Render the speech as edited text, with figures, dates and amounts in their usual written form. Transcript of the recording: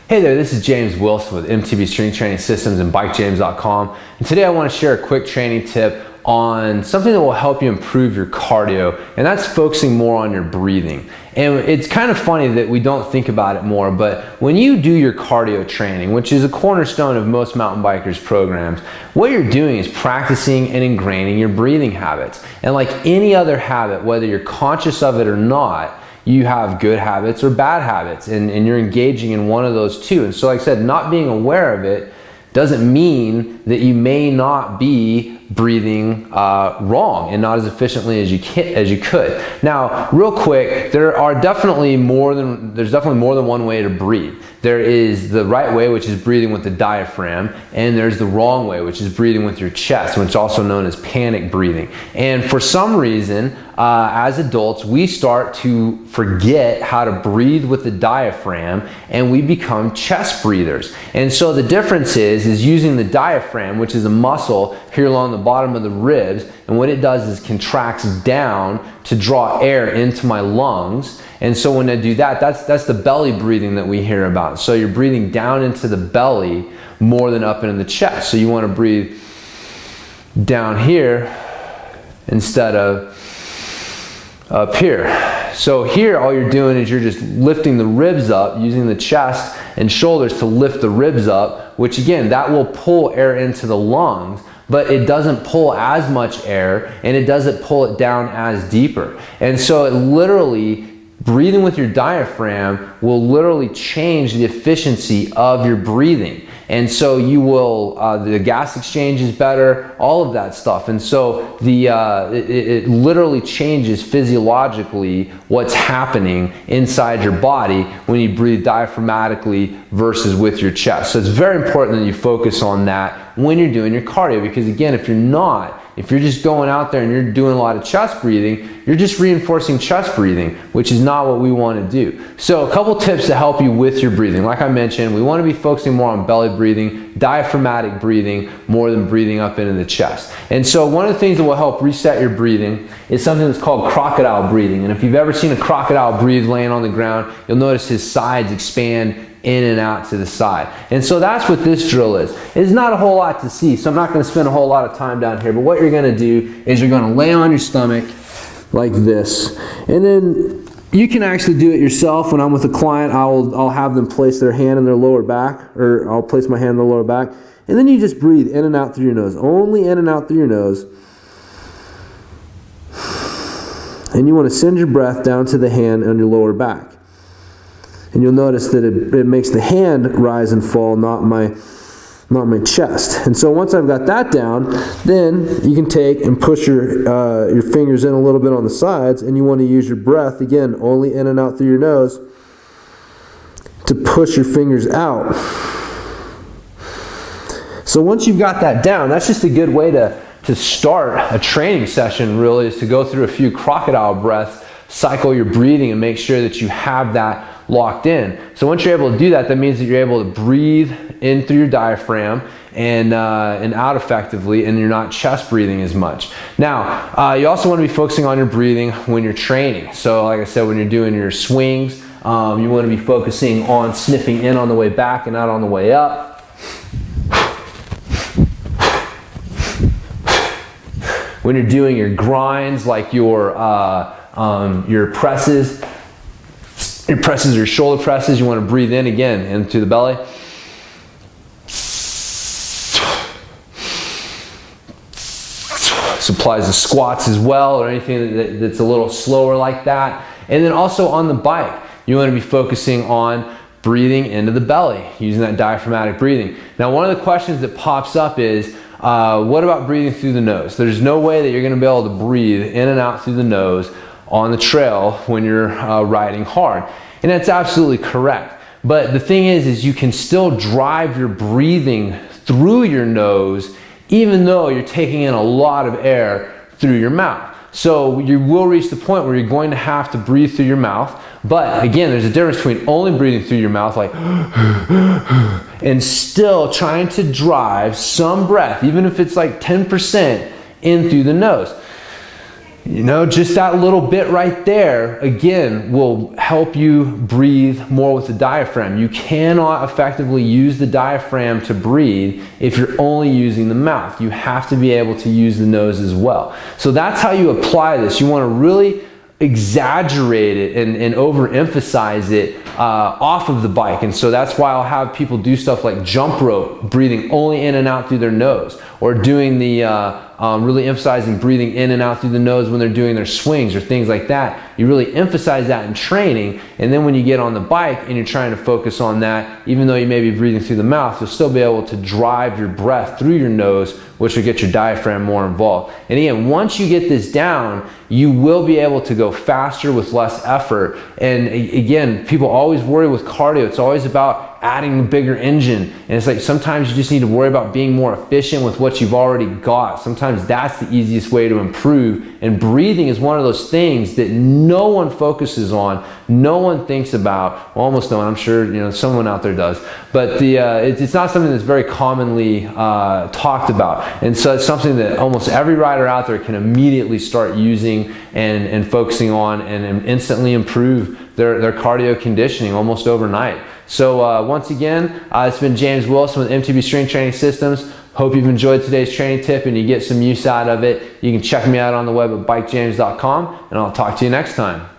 Hey there, this is James Wilson with MTB Strength Training Systems and BikeJames.com. And today I want to share a quick training tip on something that will help you improve your cardio, and that's focusing more on your breathing. And it's kind of funny that we don't think about it more, but when you do your cardio training, which is a cornerstone of most mountain bikers programs, what you're doing is practicing and ingraining your breathing habits. And like any other habit, whether you're conscious of it or not, you have good habits or bad habits, and you're engaging in one of those two. And so like I said, not being aware of it doesn't mean that you may not be breathing wrong and not as efficiently as you could. Now, real quick, there's definitely more than one way to breathe. There is the right way, which is breathing with the diaphragm, and there's the wrong way, which is breathing with your chest, which is also known as panic breathing. And for some reason, as adults, we start to forget how to breathe with the diaphragm, and we become chest breathers. And so the difference is using the diaphragm, which is a muscle here along the bottom of the ribs, and what it does is contracts down to draw air into my lungs. And so when I do that, that's the belly breathing that we hear about. So you're breathing down into the belly more than up into the chest. So you want to breathe down here instead of up here. So here all you're doing is you're just lifting the ribs up, using the chest and shoulders to lift the ribs up, which again, that will pull air into the lungs, but it doesn't pull as much air and it doesn't pull it down as deeper. And so it literally, breathing with your diaphragm will literally change the efficiency of your breathing. And so you will, the gas exchange is better, all of that stuff. And so it literally changes physiologically what's happening inside your body when you breathe diaphragmatically versus with your chest. So it's very important that you focus on that when you're doing your cardio, because again, if you're just going out there and you're doing a lot of chest breathing, you're just reinforcing chest breathing, which is not what we want to do. So a couple tips to help you with your breathing. Like I mentioned, we want to be focusing more on belly breathing, diaphragmatic breathing, more than breathing up into the chest. And so one of the things that will help reset your breathing is something that's called crocodile breathing. And if you've ever seen a crocodile breathe laying on the ground, you'll notice his sides expand in and out to the side. And so that's what this drill is. It's not a whole lot to see, so I'm not going to spend a whole lot of time down here, but what you're going to do is you're going to lay on your stomach like this, and then you can actually do it yourself. When I'm with a client, I'll have them place their hand in their lower back, or I'll place my hand in the lower back, and then you just breathe in and out through your nose, only in and out through your nose. And you want to send your breath down to the hand on your lower back. And you'll notice that it makes the hand rise and fall, not my chest. And so once I've got that down, then you can take and push your fingers in a little bit on the sides, and you want to use your breath, again, only in and out through your nose, to push your fingers out. So once you've got that down, that's just a good way to start a training session, really, is to go through a few crocodile breaths, cycle your breathing, and make sure that you have that locked in. So once you're able to do that, that means that you're able to breathe in through your diaphragm and out effectively, and you're not chest breathing as much. Now, you also want to be focusing on your breathing when you're training. So like I said, when you're doing your swings, you want to be focusing on sniffing in on the way back and out on the way up. When you're doing your grinds, like your presses, your shoulder presses, you want to breathe in again into the belly. This applies to squats as well, or anything that's a little slower like that. And then also on the bike, you want to be focusing on breathing into the belly, using that diaphragmatic breathing. Now, one of the questions that pops up is, what about breathing through the nose? There's no way that you're going to be able to breathe in and out through the nose on the trail when you're riding hard. And that's absolutely correct. But the thing is you can still drive your breathing through your nose even though you're taking in a lot of air through your mouth. So you will reach the point where you're going to have to breathe through your mouth. But again, there's a difference between only breathing through your mouth, like, and still trying to drive some breath, even if it's like 10% in through the nose. You know, just that little bit right there, again, will help you breathe more with the diaphragm. You cannot effectively use the diaphragm to breathe if you're only using the mouth. You have to be able to use the nose as well. So that's how you apply this. You want to really exaggerate it and overemphasize it off of the bike. And so that's why I'll have people do stuff like jump rope, breathing only in and out through their nose, or doing the really emphasizing breathing in and out through the nose when they're doing their swings or things like that. You really emphasize that in training, and then when you get on the bike and you're trying to focus on that, even though you may be breathing through the mouth, you'll still be able to drive your breath through your nose, which will get your diaphragm more involved. And again, once you get this down, you will be able to go faster with less effort. And again, people always worry with cardio, it's always about adding a bigger engine, and it's like sometimes you just need to worry about being more efficient with what you've already got. Sometimes that's the easiest way to improve, and breathing is one of those things that no one focuses on, no one thinks about. Well, almost no one, I'm sure, you know, someone out there does, but it's not something that's very commonly talked about. And so it's something that almost every rider out there can immediately start using and focusing on, and instantly improve their cardio conditioning almost overnight. So once again, it's been James Wilson with MTB Strength Training Systems. Hope you've enjoyed today's training tip and you get some use out of it. You can check me out on the web at bikejames.com, and I'll talk to you next time.